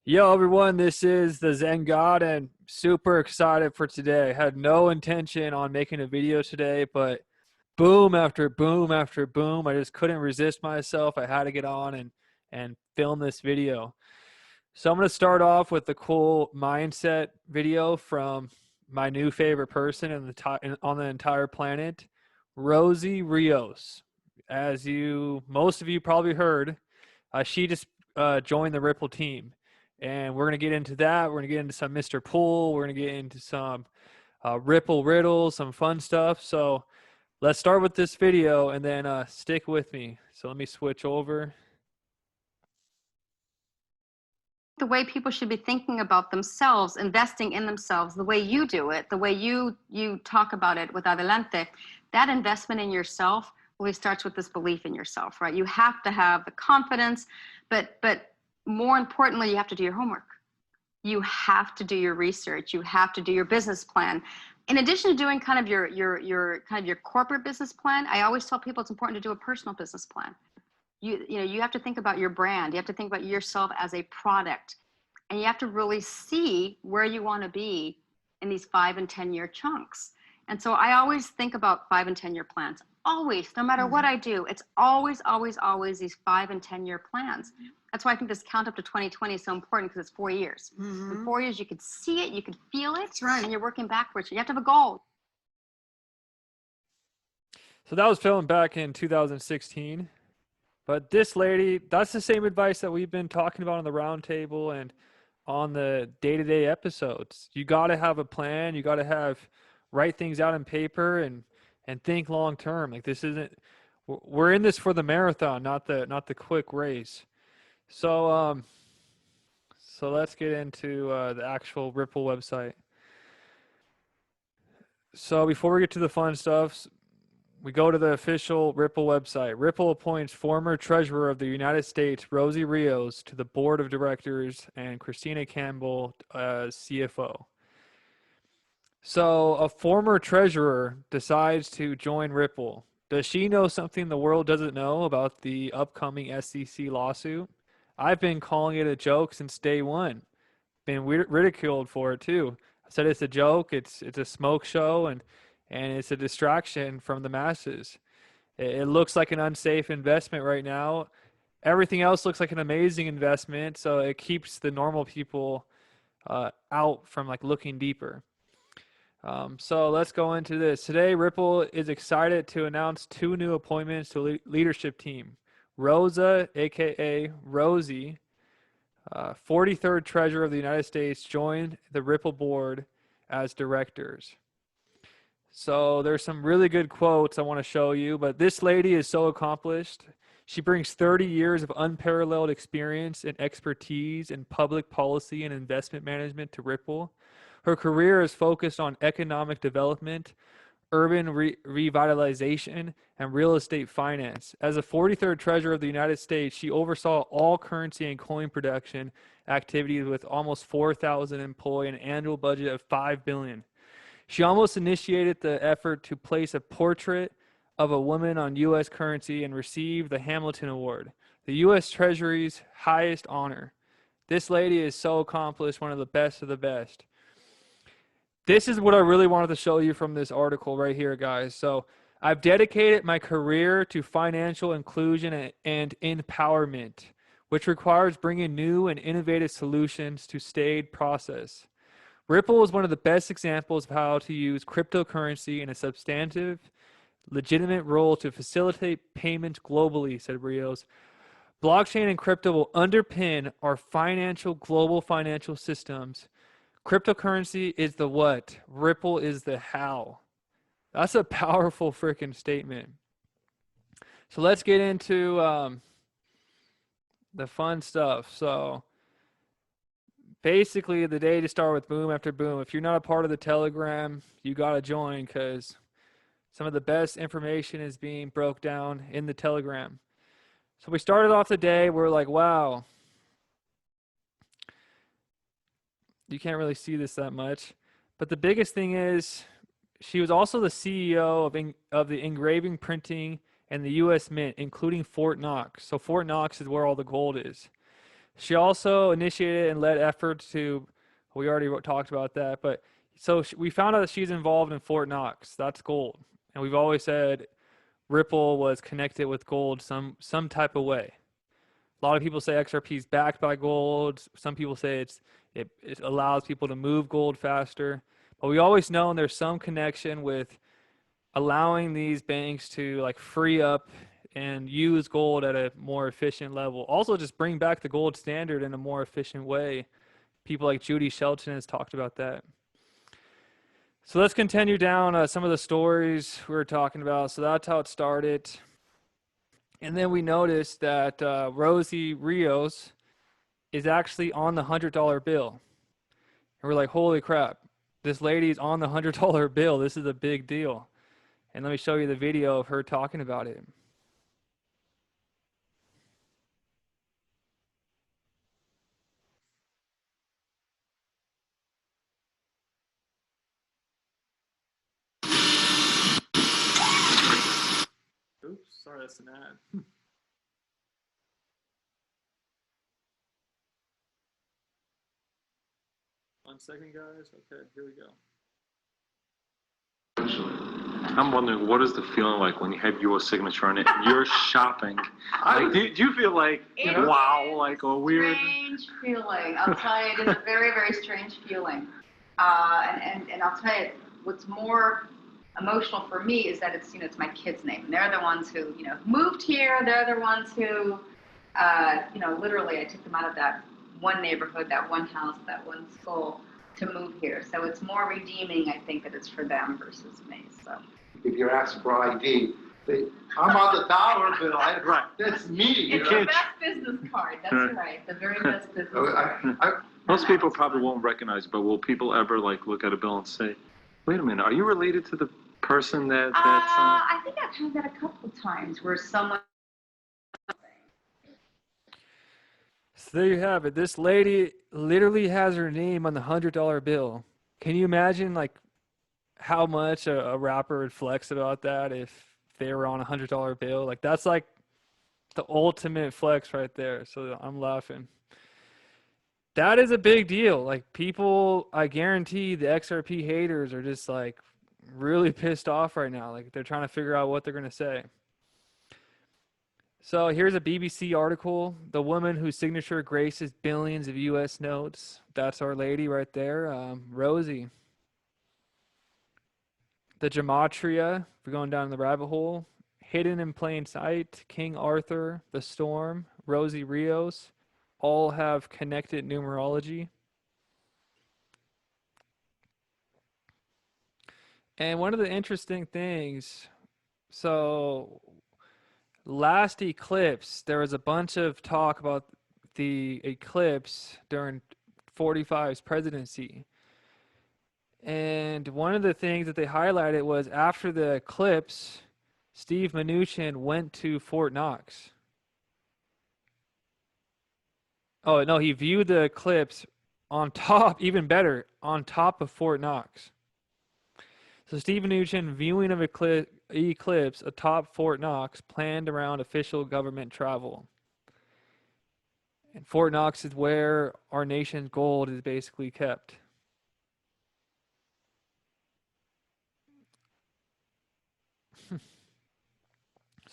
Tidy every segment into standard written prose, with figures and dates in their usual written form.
Yo, everyone, this is the Zen God, and super excited for today. I had no intention on making a video today, but boom after boom after boom, I just couldn't resist myself. I had to get on and film this video. So I'm going to start off with the cool mindset video from my new favorite person on the entire planet, Rosie Rios. As most of you probably heard, she just joined the Ripple team, and we're gonna get into that. We're gonna get into some Mr. Pool. We're gonna get into some Ripple riddles, some fun stuff. So let's start with this video, and then stick with me. So let me switch over. The way people should be thinking about themselves, investing in themselves, the way you do it, the way you talk about it with Adelante, that investment in yourself really starts with this belief in yourself, right? You have to have the confidence, but more importantly, you have to do your homework. You have to do your research. You have to do your business plan. In addition to doing kind of your corporate business plan, I always tell people it's important to do a personal business plan. You have to think about your brand. You have to think about yourself as a product, and you have to really see where you want to be in these 5 and 10 year chunks. And so I always think about 5 and 10 year plans. Always, no matter what I do, it's always these 5 and 10 year plans. That's why I think this count up to 2020 is so important, because it's 4 years. In 4 years, you could see it, you could feel it. That's right. And you're working backwards. You have to have a goal. So that was filmed back in 2016. But this lady, that's the same advice that we've been talking about on the roundtable and on the day-to-day episodes. You got to have a plan. You got to write things out in paper and think long term. Like, this isn't, we're in this for the marathon, not the quick race. So so let's get into the actual Ripple website. So before we get to the fun stuff, we go to the official Ripple website. Ripple appoints former Treasurer of the United States, Rosie Rios, to the board of directors, and Christina Campbell as CFO. So a former treasurer decides to join Ripple. Does she know something the world doesn't know about the upcoming SEC lawsuit? I've been calling it a joke since day one. Been ridiculed for it too. I said it's a joke, it's a smoke show, and it's a distraction from the masses. It looks like an unsafe investment right now. Everything else looks like an amazing investment, so it keeps the normal people out from like looking deeper. So let's go into this. Today, Ripple is excited to announce 2 new appointments to the leadership team. Rosa, aka Rosie, 43rd Treasurer of the United States, joined the Ripple board as directors. So there's some really good quotes I want to show you, but this lady is so accomplished. She brings 30 years of unparalleled experience and expertise in public policy and investment management to Ripple. Her career is focused on economic development, urban revitalization, and real estate finance. As a 43rd Treasurer of the United States, she oversaw all currency and coin production activities with almost 4,000 employees and an annual budget of $5 billion. She almost initiated the effort to place a portrait of a woman on U.S. currency and received the Hamilton Award, the U.S. Treasury's highest honor. This lady is so accomplished, one of the best of the best. This is what I really wanted to show you from this article right here, guys. So I've dedicated my career to financial inclusion and empowerment, which requires bringing new and innovative solutions to staid process. Ripple is one of the best examples of how to use cryptocurrency in a substantive, legitimate role to facilitate payments globally, said Rios. Blockchain and crypto will underpin our global financial systems. Cryptocurrency is the what? Ripple is the how. That's a powerful freaking statement. So let's get into the fun stuff. So basically, the day to start with boom after boom. If you're not a part of the Telegram, you got to join, because some of the best information is being broke down in the Telegram. So we started off the day, we're like, wow. You can't really see this that much. But the biggest thing is she was also the CEO of the engraving, printing, and the U.S. Mint, including Fort Knox. So Fort Knox is where all the gold is. She also initiated and led efforts to, we already talked about that, but so we found out that she's involved in Fort Knox. That's gold. And we've always said Ripple was connected with gold some type of way. A lot of people say XRP is backed by gold. Some people say it allows people to move gold faster. But we always know there's some connection with allowing these banks to like free up and use gold at a more efficient level. Also, just bring back the gold standard in a more efficient way. People like Judy Shelton has talked about that. So let's continue down some of the stories we were talking about. So that's how it started. And then we noticed that Rosie Rios is actually on the $100 bill. And we're like, holy crap, this lady's on the $100 bill. This is a big deal. And let me show you the video of her talking about it. Oops, sorry, that's an ad. 1 second, guys. Okay, here we go. I'm wondering, what is the feeling like when you have your signature on it and you're shopping? Like, do you feel like, wow, like a weird... Strange feeling. I'll tell you, it is a very, very strange feeling. And I'll tell you, what's more emotional for me is that it's, it's my kids' name. They're the ones who, moved here. They're the ones who, literally I took them out of that one neighborhood, that one house, that one school to move here. So it's more redeeming, I think, that it's for them versus me. So if you're asked for ID, I'm on the dollar bill. Right. That's me. It's the best business card. That's right. The very best business card. Most people probably won't recognize it, but will people ever like look at a bill and say, wait a minute, are you related to the person that's... I think I've had that a couple of times where someone... So there you have it. This lady literally has her name on the $100 bill. Can you imagine like how much a rapper would flex about that if they were on a $100 bill? Like that's like the ultimate flex right there. So I'm laughing. That is a big deal. Like people, I guarantee the XRP haters are just like really pissed off right now. Like they're trying to figure out what they're going to say. So here's a BBC article. The woman whose signature graces billions of US notes. That's our lady right there, Rosie. The gematria, we're going down the rabbit hole. Hidden in plain sight, King Arthur, the storm, Rosie Rios, all have connected numerology. And one of the interesting things, so last eclipse, there was a bunch of talk about the eclipse during 45's presidency. And one of the things that they highlighted was after the eclipse, Steve Mnuchin went to Fort Knox. Oh, no, he viewed the eclipse on top, even better, on top of Fort Knox. So Steve Mnuchin viewing of eclipse atop Fort Knox planned around official government travel. And Fort Knox is where our nation's gold is basically kept.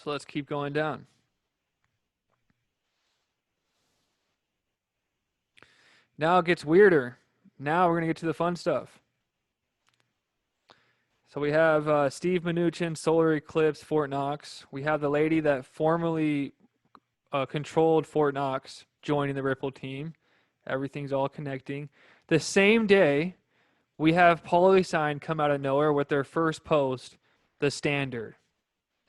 So let's keep going down. Now it gets weirder. Now we're going to get to the fun stuff. So we have Steve Mnuchin, solar eclipse, Fort Knox. We have the lady that formerly controlled Fort Knox joining the Ripple team. Everything's all connecting. The same day, we have PolySign come out of nowhere with their first post, the standard.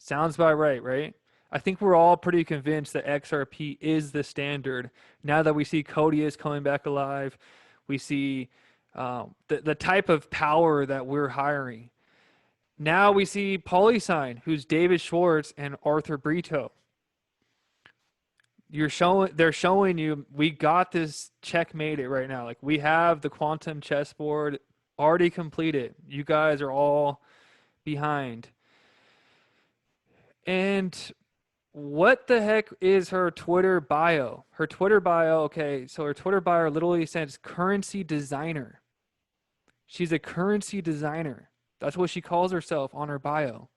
Sounds about right, right? I think we're all pretty convinced that XRP is the standard. Now that we see Codius coming back alive, we see the type of power that we're hiring. Now we see PolySign, who's David Schwartz and Arthur Brito. They're showing you we got this checkmated right now. Like we have the quantum chessboard already completed. You guys are all behind. And What the heck is her Twitter bio? Her Twitter bio, okay, so her Twitter bio literally says currency designer. She's a currency designer. That's what she calls herself on her bio.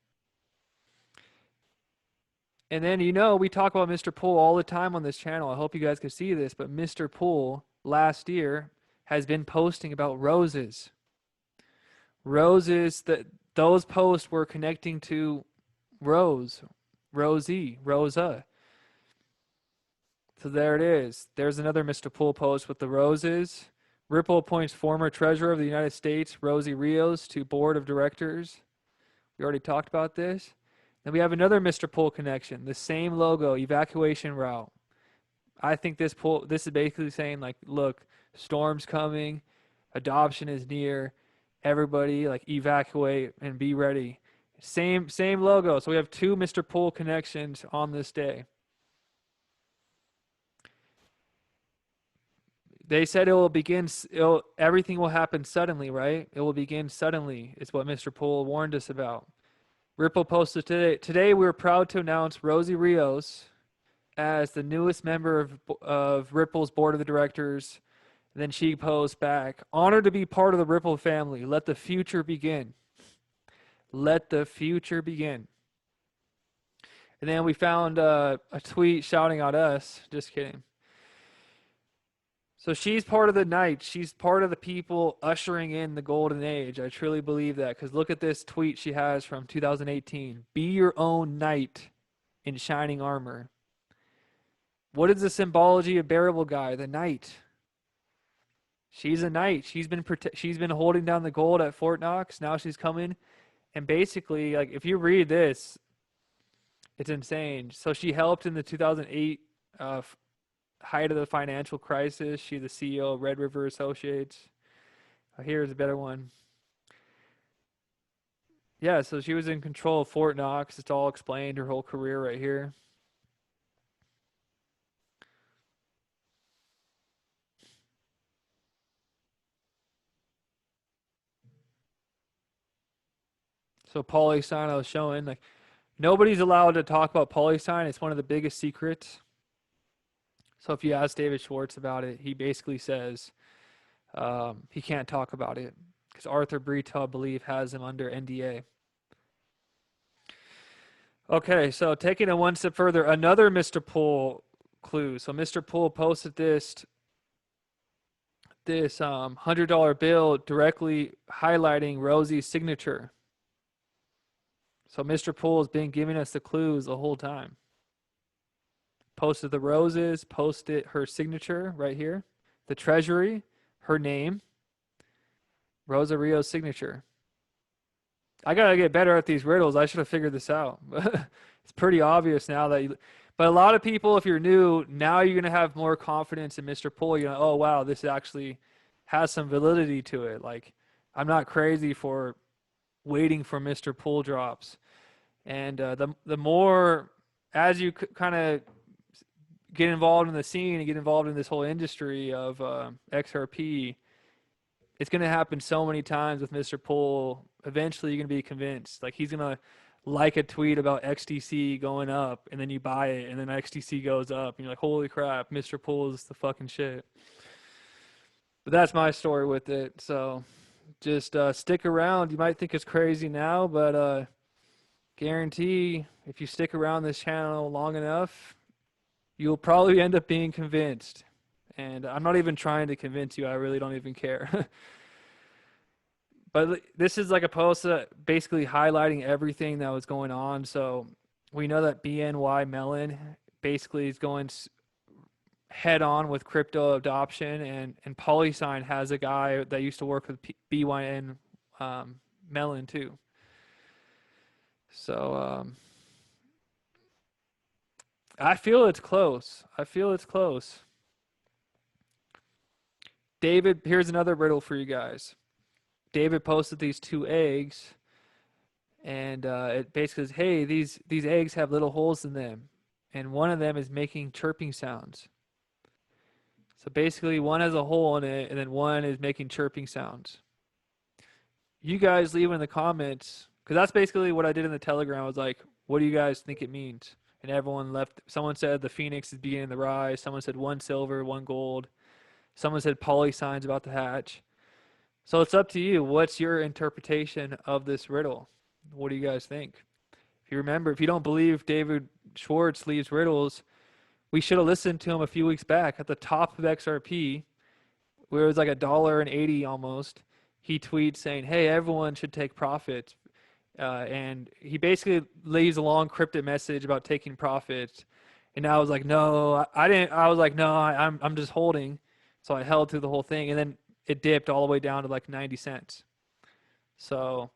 And then, we talk about Mr. Poole all the time on this channel. I hope you guys can see this, but Mr. Poole last year has been posting about roses. Roses, those posts were connecting to Rosie, Rosa. So there it is. There's another Mr. Poole post with the roses. Ripple appoints former Treasurer of the United States, Rosie Rios, to Board of Directors. We already talked about this. Then we have another Mr. Poole connection. The same logo, evacuation route. I think this is basically saying, like, look, storm's coming, adoption is near, everybody like evacuate and be ready. Same logo. So we have two Mr. Poole connections on this day. They said everything will happen suddenly, right? It will begin suddenly, is what Mr. Poole warned us about. Ripple posted today. Today, we are proud to announce Rosie Rios as the newest member of Ripple's board of directors. And then she posts back, honored to be part of the Ripple family. Let the future begin. Let the future begin. And then we found a tweet shouting at us. Just kidding. So she's part of the night. She's part of the people ushering in the golden age. I truly believe that, because look at this tweet she has from 2018. Be your own knight in shining armor. What is the symbology of Bearable Guy? The knight. She's a knight. She's been holding down the gold at Fort Knox. Now she's coming. And basically, like, if you read this, it's insane. So she helped in the 2008 height of the financial crisis. She's the CEO of Red River Associates. Here's a better one. Yeah, so she was in control of Fort Knox. It's all explained, her whole career right here. So PolySign, I was showing, like, nobody's allowed to talk about PolySign. It's one of the biggest secrets. So if you ask David Schwartz about it, he basically says he can't talk about it because Arthur Brito, I believe, has him under NDA. Okay, so taking it one step further, another Mr. Poole clue. So Mr. Poole posted this $100 bill directly highlighting Rosie's signature. So Mr. Poole has been giving us the clues the whole time. Posted the roses, posted her signature right here. The treasury, her name, Rosie Rios' signature. I got to get better at these riddles. I should have figured this out. It's pretty obvious now that but a lot of people, if you're new, now you're going to have more confidence in Mr. Poole. You're going to, oh, wow, this actually has some validity to it. Like, I'm not crazy for waiting for Mr. Poole drops. And the more, as you kind of get involved in the scene and get involved in this whole industry of XRP, it's going to happen so many times with Mr. Poole. Eventually, you're going to be convinced. Like, he's going to like a tweet about XTC going up, and then you buy it, and then XTC goes up, and you're like, holy crap, Mr. Poole is the fucking shit. But that's my story with it. So just stick around. You might think it's crazy now, but guarantee if you stick around this channel long enough, you'll probably end up being convinced. And I'm not even trying to convince you. I really don't even care. But this is like a post basically highlighting everything that was going on. So we know that BNY Mellon basically is going head on with crypto adoption. And PolySign has a guy that used to work with BNY Mellon too. So I feel it's close. David, here's another riddle for you guys. David posted these two eggs, and it basically says, hey, these eggs have little holes in them, and one of them is making chirping sounds. So basically, one has a hole in it, and then one is making chirping sounds. You guys leave in the comments, because that's basically what I did in the Telegram. I was like, what do you guys think it means? and everyone left. Someone said the Phoenix is beginning the rise. Someone said 1 silver, 1 gold. Someone said poly signs about to hatch. So it's up to you. What's your interpretation of this riddle? What do you guys think? If you remember, if you don't believe David Schwartz leaves riddles, we should have listened to him a few weeks back at the top of XRP, where it was like $1.80 almost. He tweets saying, "Hey, everyone should take profits," and he basically leaves a long cryptic message about taking profits. And I was like, "No, I didn't." I was like, "No, I'm just holding." So I held through the whole thing, and then it dipped all the way down to like 90 cents. So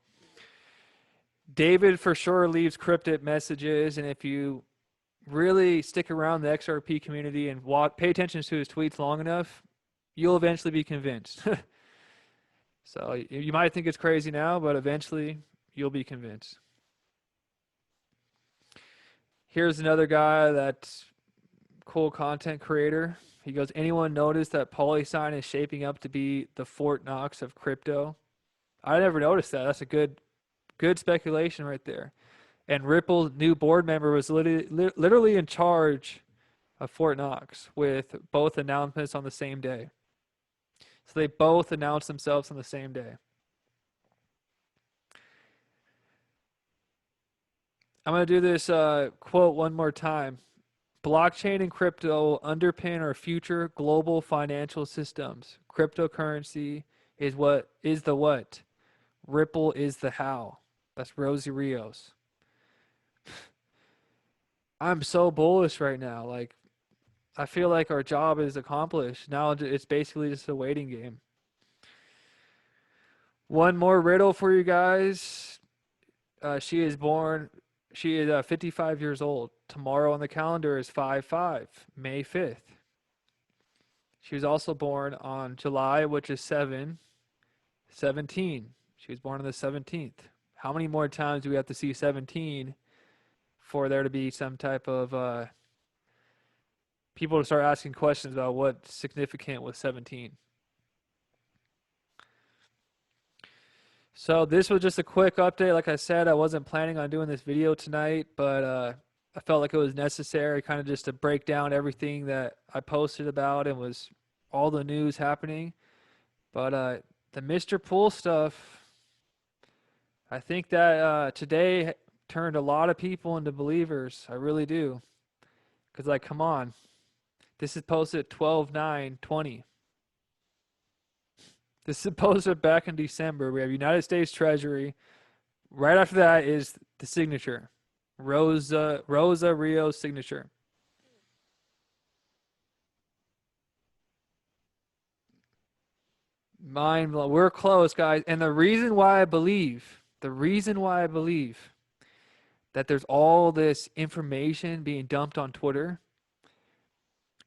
David for sure leaves cryptic messages, and if you really stick around the XRP community and pay attention to his tweets long enough, you'll eventually be convinced. So you might think it's crazy now, but eventually you'll be convinced. Here's another guy that's cool content creator. He goes, anyone notice that PolySign is shaping up to be the Fort Knox of crypto? I never noticed that. That's a good speculation right there. And Ripple's new board member was literally in charge of Fort Knox with both announcements on the same day. So they both announced themselves on the same day. I'm going to do this quote one more time. Blockchain and crypto underpin our future global financial systems. Cryptocurrency is the what? Ripple is the how. That's Rosie Rios. I'm so bullish right now. Like, I feel like our job is accomplished. Now it's basically just a waiting game. One more riddle for you guys. She is 55 years old. Tomorrow on the calendar is 5/5, May 5th. She was also born on July, which is 17. She was born on the 17th. How many more times do we have to see 17 for there to be some type of people to start asking questions about what's significant with 17? So this was just a quick update. Like I said, I wasn't planning on doing this video tonight, but I felt like it was necessary kind of just to break down everything that I posted about and was all the news happening. But the Mr. Pool stuff, I think that today turned a lot of people into believers. I really do. Because, like, come on. This is posted at 12/9/20. This is posted back in December. We have United States Treasury. Right after that is the signature. Rosie Rios signature. Mind blown. We're close, guys. And the reason why I believe that there's all this information being dumped on Twitter.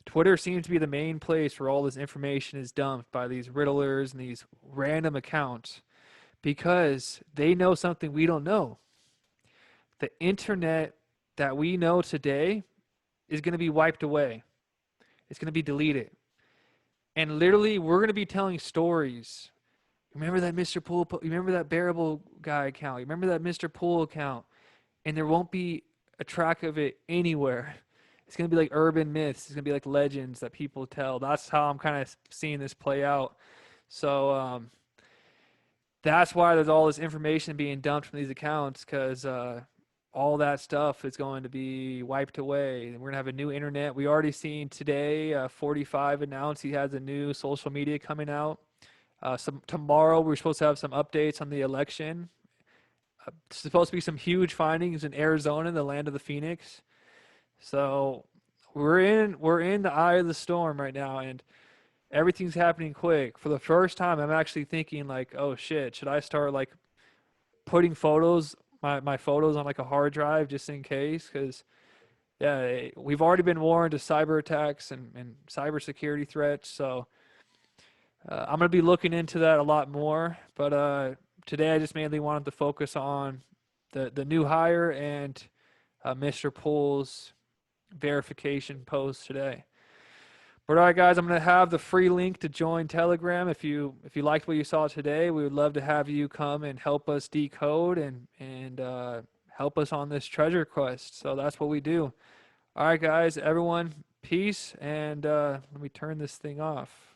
Twitter seems to be the main place where all this information is dumped by these riddlers and these random accounts because they know something we don't know. The internet that we know today is going to be wiped away. It's going to be deleted. And literally, we're going to be telling stories. Remember that Mr. Pool? Remember that Bearable guy account? Remember that Mr. Pool account? And there won't be a track of it anywhere. It's going to be like urban myths. It's going to be like legends that people tell. That's how I'm kind of seeing this play out. So that's why there's all this information being dumped from these accounts because all that stuff is going to be wiped away. We're going to have a new internet. We already seen today 45 announced he has a new social media coming out. Tomorrow we're supposed to have some updates on the election. Supposed to be some huge findings in Arizona, the land of the Phoenix. So we're in the eye of the storm right now, and everything's happening quick. For the first time, I'm actually thinking like, oh shit, should I start like putting my photos on like a hard drive just in case? Because yeah, we've already been warned of cyber attacks and cybersecurity threats. So I'm gonna be looking into that a lot more. But today I just mainly wanted to focus on the new hire and Mr. Pool's verification post today. But all right, guys, I'm going to have the free link to join Telegram. If you liked what you saw today, we would love to have you come and help us decode and help us on this treasure quest. So that's what we do. All right, guys, everyone, peace, and let me turn this thing off.